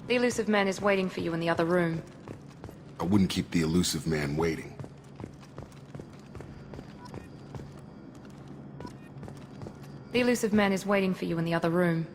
The elusive man is waiting for you in the other room. I wouldn't keep the elusive man waiting. The elusive man is waiting for you in the other room.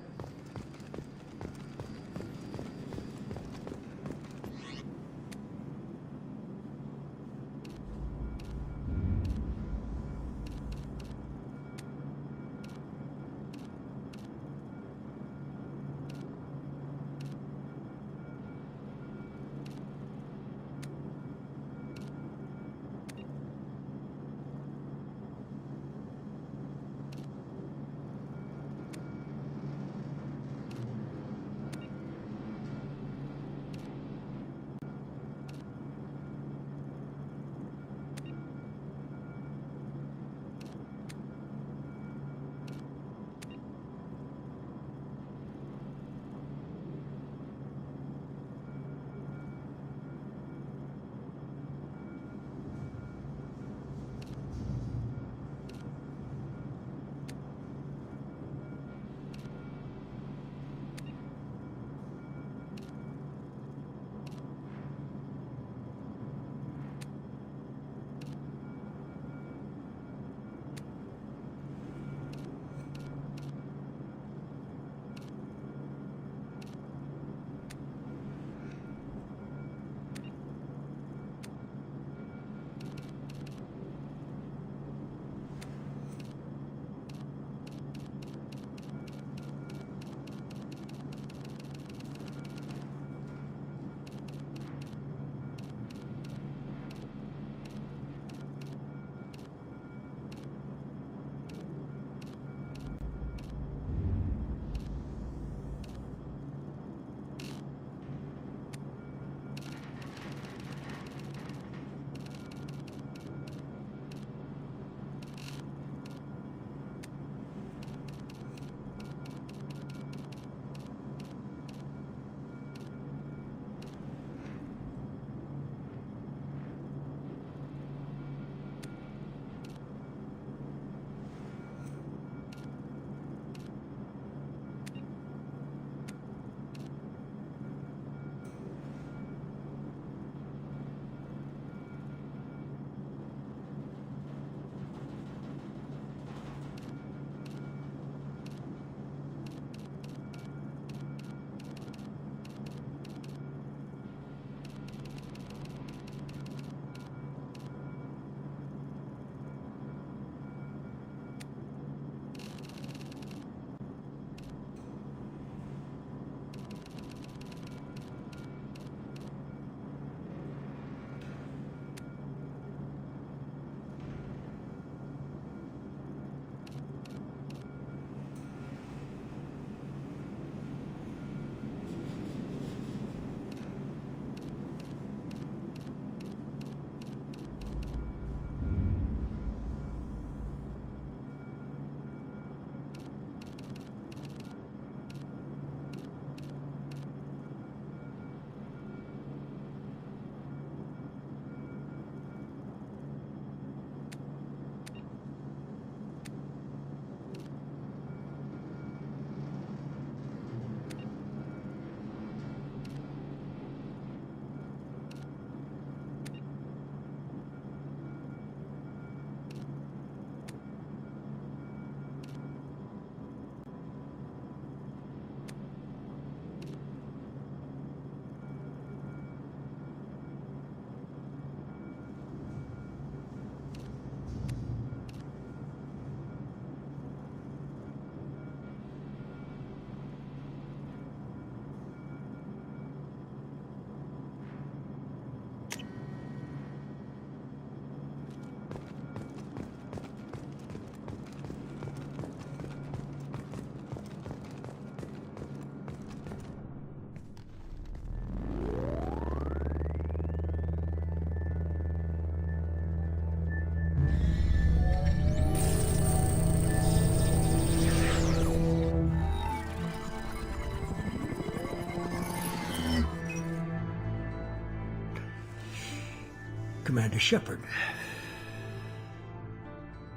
Commander Shepard.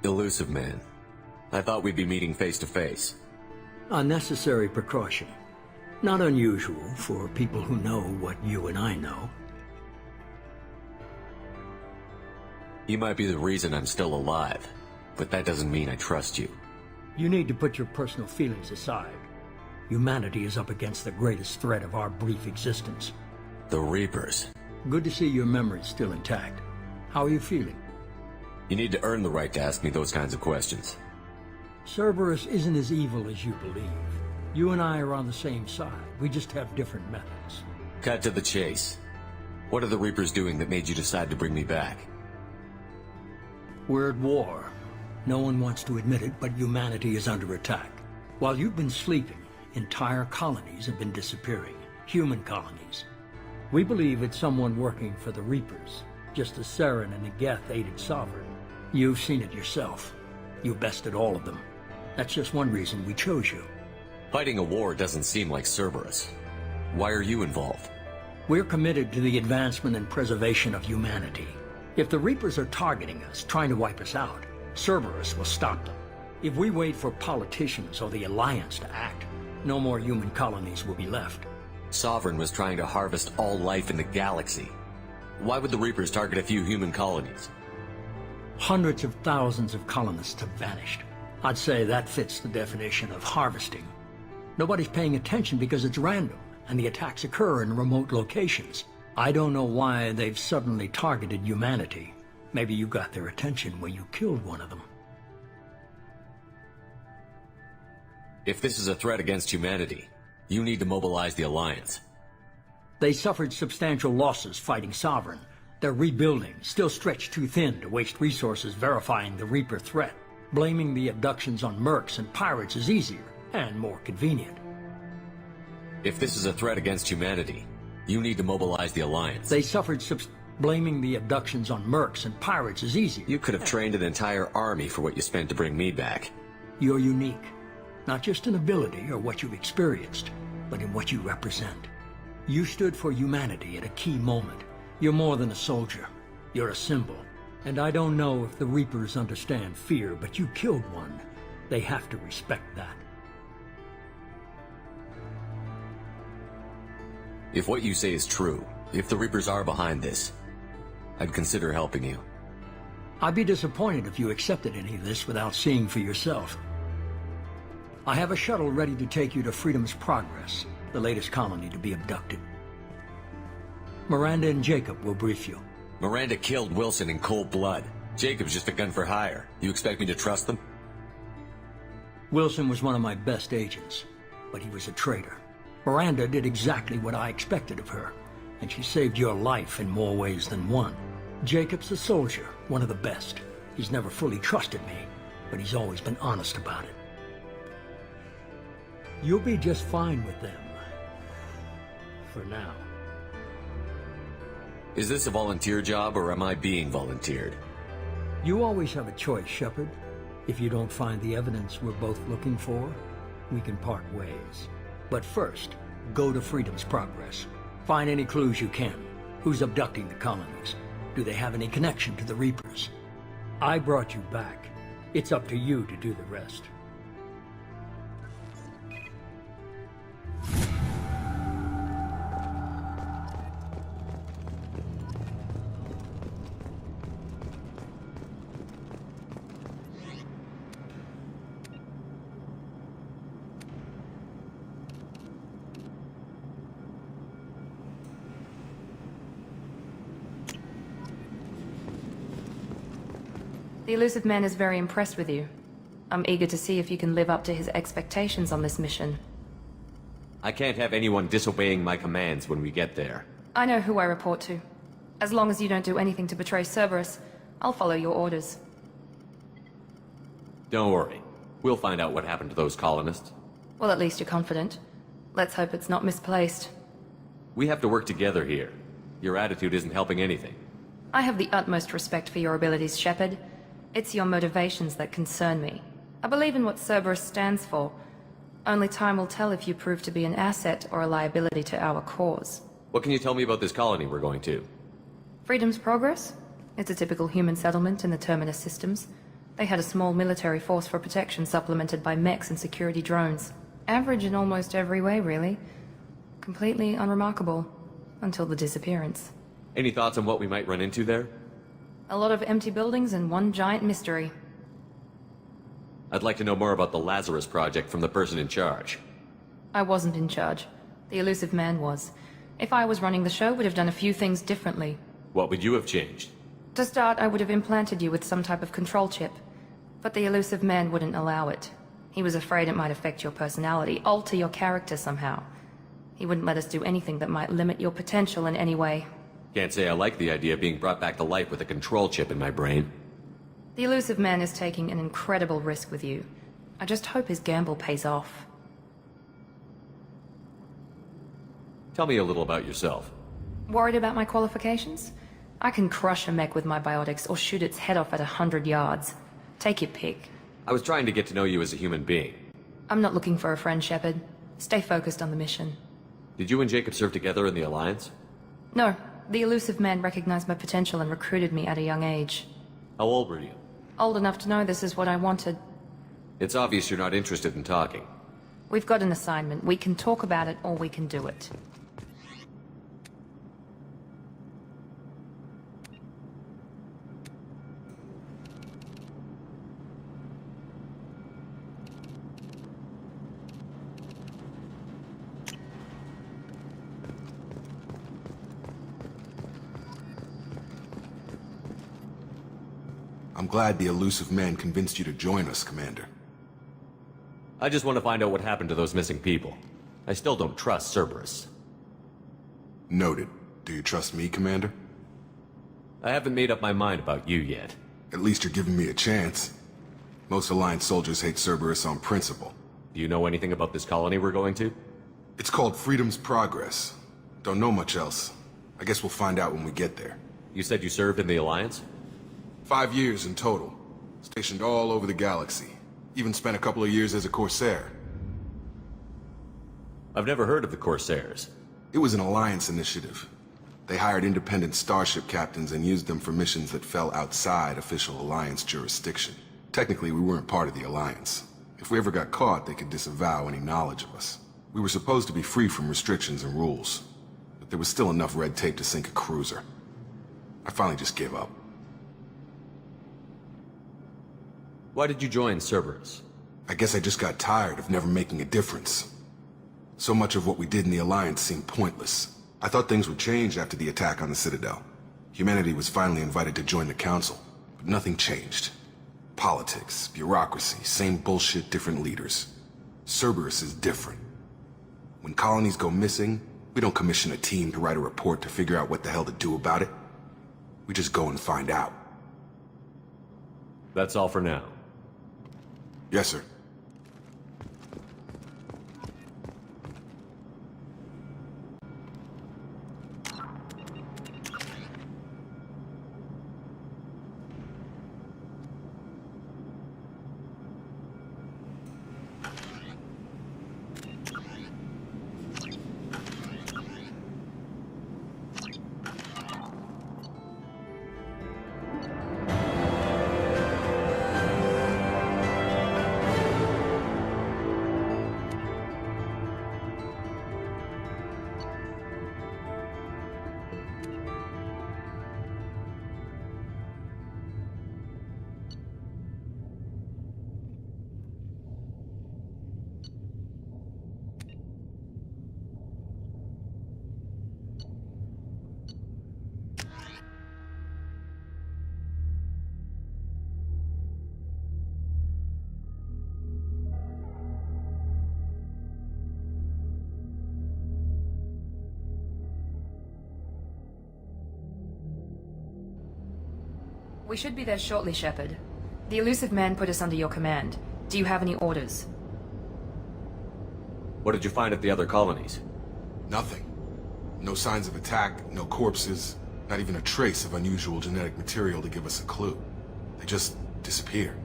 Elusive man. I thought we'd be meeting face to face. Unnecessary precaution. Not unusual for people who know what you and I know. You might be the reason I'm still alive, but that doesn't mean I trust you. You need to put your personal feelings aside. Humanity is up against the greatest threat of our brief existence. The Reapers. Good to see your memory's still intact. How are you feeling? You need to earn the right to ask me those kinds of questions. Cerberus isn't as evil as you believe. You and I are on the same side. We just have different methods. Cut to the chase. What are the Reapers doing that made you decide to bring me back? We're at war. No one wants to admit it, but humanity is under attack. While you've been sleeping, entire colonies have been disappearing. Human colonies. We believe it's someone working for the Reapers, just as Saren and Negeth aided Sovereign. You've seen it yourself. You bested all of them. That's just one reason we chose you. Fighting a war doesn't seem like Cerberus. Why are you involved? We're committed to the advancement and preservation of humanity. If the Reapers are targeting us, trying to wipe us out, Cerberus will stop them. If we wait for politicians or the Alliance to act, no more human colonies will be left. Sovereign was trying to harvest all life in the galaxy. Why would the Reapers target a few human colonies? Hundreds of thousands of colonists have vanished. I'd say that fits the definition of harvesting. Nobody's paying attention because it's random, and the attacks occur in remote locations. I don't know why they've suddenly targeted humanity. Maybe you got their attention when you killed one of them. If this is a threat against humanity, you need to mobilize the Alliance. They suffered substantial losses fighting Sovereign. They're rebuilding, still stretched too thin to waste resources verifying the Reaper threat. Blaming the abductions on mercs and pirates is easier and more convenient. If this is a threat against humanity, you need to mobilize the Alliance. They suffered blaming the abductions on mercs and pirates is easier. You could have trained an entire army for what you spent to bring me back. You're unique. Not just in ability or what you've experienced, but in what you represent. You stood for humanity at a key moment. You're more than a soldier. You're a symbol. And I don't know if the Reapers understand fear, but you killed one. They have to respect that. If what you say is true, if the Reapers are behind this, I'd consider helping you. I'd be disappointed if you accepted any of this without seeing for yourself. I have a shuttle ready to take you to Freedom's Progress, the latest colony to be abducted. Miranda and Jacob will brief you. Miranda killed Wilson in cold blood. Jacob's just a gun for hire. You expect me to trust them? Wilson was one of my best agents, but he was a traitor. Miranda did exactly what I expected of her, and she saved your life in more ways than one. Jacob's a soldier, one of the best. He's never fully trusted me, but he's always been honest about it. You'll be just fine with them. For now. Is this a volunteer job, or am I being volunteered? You always have a choice, Shepard. If you don't find the evidence we're both looking for, we can part ways. But first, go to Freedom's Progress. Find any clues you can. Who's abducting the colonies? Do they have any connection to the Reapers? I brought you back. It's up to you to do the rest. The elusive man is very impressed with you. I'm eager to see if you can live up to his expectations on this mission. I can't have anyone disobeying my commands when we get there. I know who I report to. As long as you don't do anything to betray Cerberus, I'll follow your orders. Don't worry. We'll find out what happened to those colonists. Well, at least you're confident. Let's hope it's not misplaced. We have to work together here. Your attitude isn't helping anything. I have the utmost respect for your abilities, Shepard. It's your motivations that concern me. I believe in what Cerberus stands for. Only time will tell if you prove to be an asset or a liability to our cause. What can you tell me about this colony we're going to? Freedom's Progress? It's a typical human settlement in the Terminus systems. They had a small military force for protection supplemented by mechs and security drones. Average in almost every way, really. Completely unremarkable. Until the disappearance. Any thoughts on what we might run into there? A lot of empty buildings and one giant mystery. I'd like to know more about the Lazarus Project from the person in charge. I wasn't in charge. The elusive man was. If I was running the show, would have done a few things differently. What would you have changed? To start, I would have implanted you with some type of control chip. But the elusive man wouldn't allow it. He was afraid it might affect your personality, alter your character somehow. He wouldn't let us do anything that might limit your potential in any way. Can't say I like the idea of being brought back to life with a control chip in my brain. The elusive man is taking an incredible risk with you. I just hope his gamble pays off. Tell me a little about yourself. Worried about my qualifications? I can crush a mech with my biotics or shoot its head off at 100 yards. Take your pick. I was trying to get to know you as a human being. I'm not looking for a friend, Shepard. Stay focused on the mission. Did you and Jacob serve together in the Alliance? No, the elusive man recognized my potential and recruited me at a young age. How old were you? Old enough to know this is what I wanted. It's obvious you're not interested in talking. We've got an assignment. We can talk about it or we can do it. I'm glad the elusive man convinced you to join us, Commander. I just want to find out what happened to those missing people. I still don't trust Cerberus. Noted. Do you trust me, Commander? I haven't made up my mind about you yet. At least you're giving me a chance. Most Alliance soldiers hate Cerberus on principle. Do you know anything about this colony we're going to? It's called Freedom's Progress. Don't know much else. I guess we'll find out when we get there. You said you served in the Alliance? 5 years in total. Stationed all over the galaxy. Even spent a couple of years as a Corsair. I've never heard of the Corsairs. It was an Alliance initiative. They hired independent starship captains and used them for missions that fell outside official Alliance jurisdiction. Technically, we weren't part of the Alliance. If we ever got caught, they could disavow any knowledge of us. We were supposed to be free from restrictions and rules, but there was still enough red tape to sink a cruiser. I finally just gave up. Why did you join Cerberus? I guess I just got tired of never making a difference. So much of what we did in the Alliance seemed pointless. I thought things would change after the attack on the Citadel. Humanity was finally invited to join the Council, but nothing changed. Politics, bureaucracy, same bullshit, different leaders. Cerberus is different. When colonies go missing, we don't commission a team to write a report to figure out what the hell to do about it. We just go and find out. That's all for now. Yes, sir. We should be there shortly, Shepard. The elusive man put us under your command. Do you have any orders? What did you find at the other colonies? Nothing. No signs of attack, no corpses, not even a trace of unusual genetic material to give us a clue. They just disappear.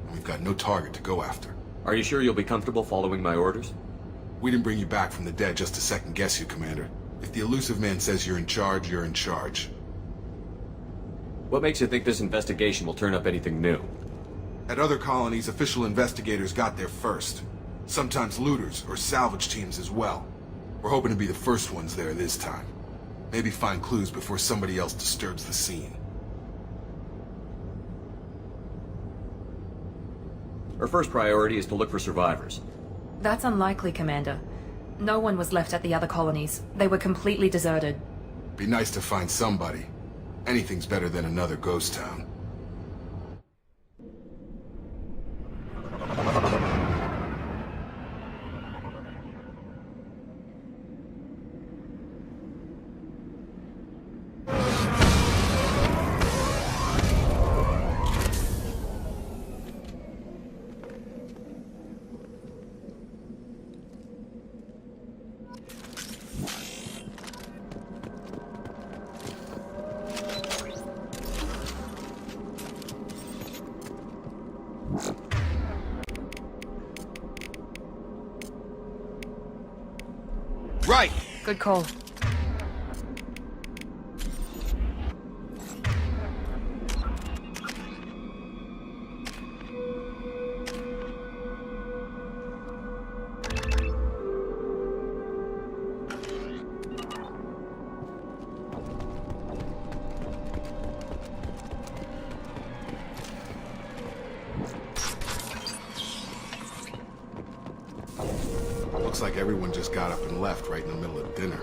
And we've got no target to go after. Are you sure you'll be comfortable following my orders? We didn't bring you back from the dead just to second guess you, Commander. If the elusive man says you're in charge, you're in charge. What makes you think this investigation will turn up anything new? At other colonies, official investigators got there first. Sometimes looters or salvage teams as well. We're hoping to be the first ones there this time. Maybe find clues before somebody else disturbs the scene. Our first priority is to look for survivors. That's unlikely, Commander. No one was left at the other colonies. They were completely deserted. Be nice to find somebody. Anything's better than another ghost town. Right! Good call. Looks like everyone just got up and left right in the middle of dinner.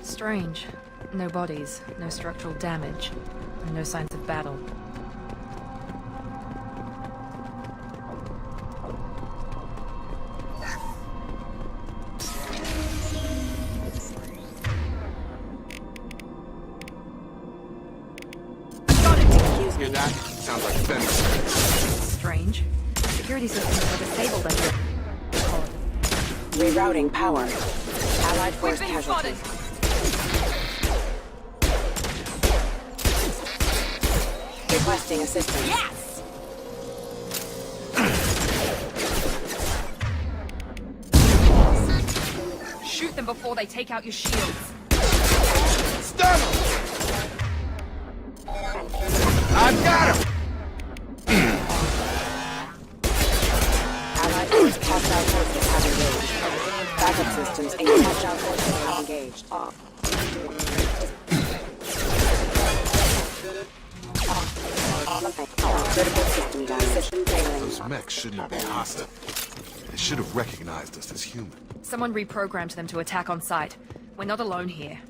Strange. No bodies, no structural damage, and no signs of battle. Hear that? Sounds like Fenix. Strange. Security systems were disabled under... Rerouting power. Allied force casualties. Requesting assistance. Yes! Shoot them before they take out your shields. Stun him! I got him! Allied force hostile forces have engaged. Backup systems and hostile forces have engaged. Critical system down. System failing. Those mechs shouldn't have been hostile. They should have recognized us as human. Someone reprogrammed them to attack on sight. We're not alone here.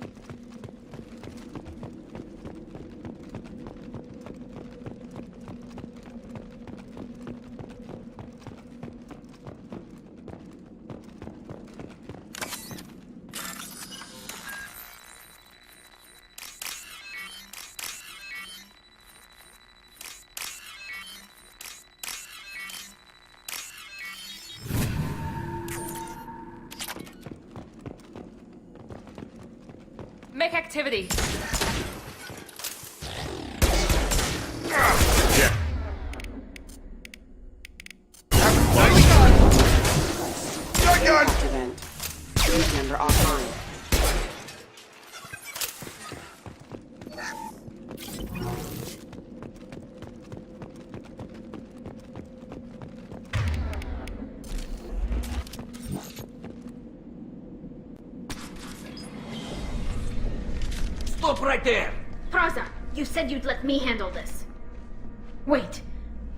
Mech activity. Shotgun! Event. Group member offline. Stop right there! Praza, you said you'd let me handle this. Wait,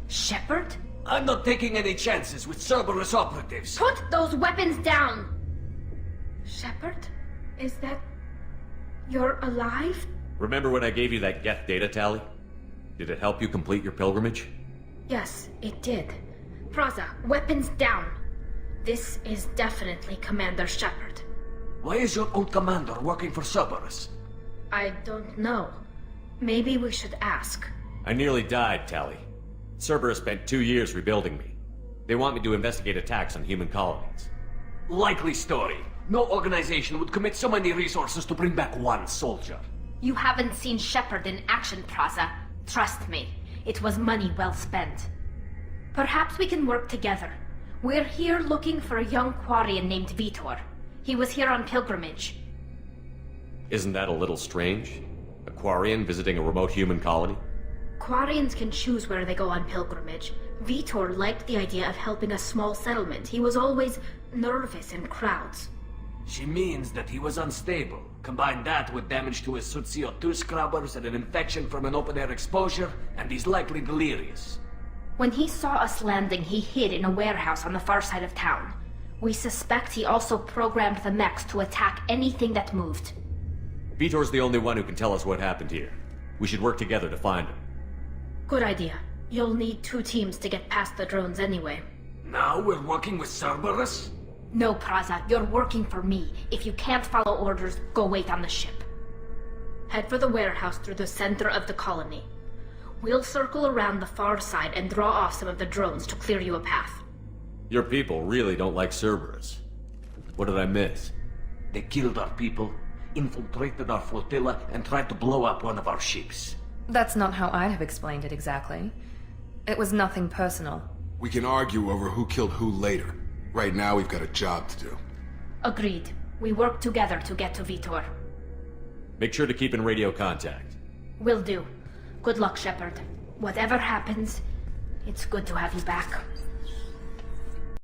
Shepard? I'm not taking any chances with Cerberus operatives. Put those weapons down! Shepard? Is that... you're alive? Remember when I gave you that Geth data tally? Did it help you complete your pilgrimage? Yes, it did. Praza, weapons down. This is definitely Commander Shepard. Why is your old commander working for Cerberus? I don't know. Maybe we should ask. I nearly died, Tally. Cerberus spent 2 years rebuilding me. They want me to investigate attacks on human colonies. Likely story. No organization would commit so many resources to bring back one soldier. You haven't seen Shepard in action, Praza. Trust me, it was money well spent. Perhaps we can work together. We're here looking for a young Quarian named Vitor. He was here on pilgrimage. Isn't that a little strange? A Quarian visiting a remote human colony? Quarians can choose where they go on pilgrimage. Vitor liked the idea of helping a small settlement. He was always nervous in crowds. She means that he was unstable. Combine that with damage to his suit CO2 scrubbers and an infection from an open-air exposure, and he's likely delirious. When he saw us landing, he hid in a warehouse on the far side of town. We suspect he also programmed the mechs to attack anything that moved. Vitor's the only one who can tell us what happened here. We should work together to find him. Good idea. You'll need 2 teams to get past the drones anyway. Now we're working with Cerberus? No, Praza, you're working for me. If you can't follow orders, go wait on the ship. Head for the warehouse through the center of the colony. We'll circle around the far side and draw off some of the drones to clear you a path. Your people really don't like Cerberus. What did I miss? They killed our people, infiltrated our flotilla, and tried to blow up one of our ships. That's not how I'd have explained it exactly. It was nothing personal. We can argue over who killed who later. Right now, we've got a job to do. Agreed. We work together to get to Vitor. Make sure to keep in radio contact. Will do. Good luck, Shepard. Whatever happens, it's good to have you back.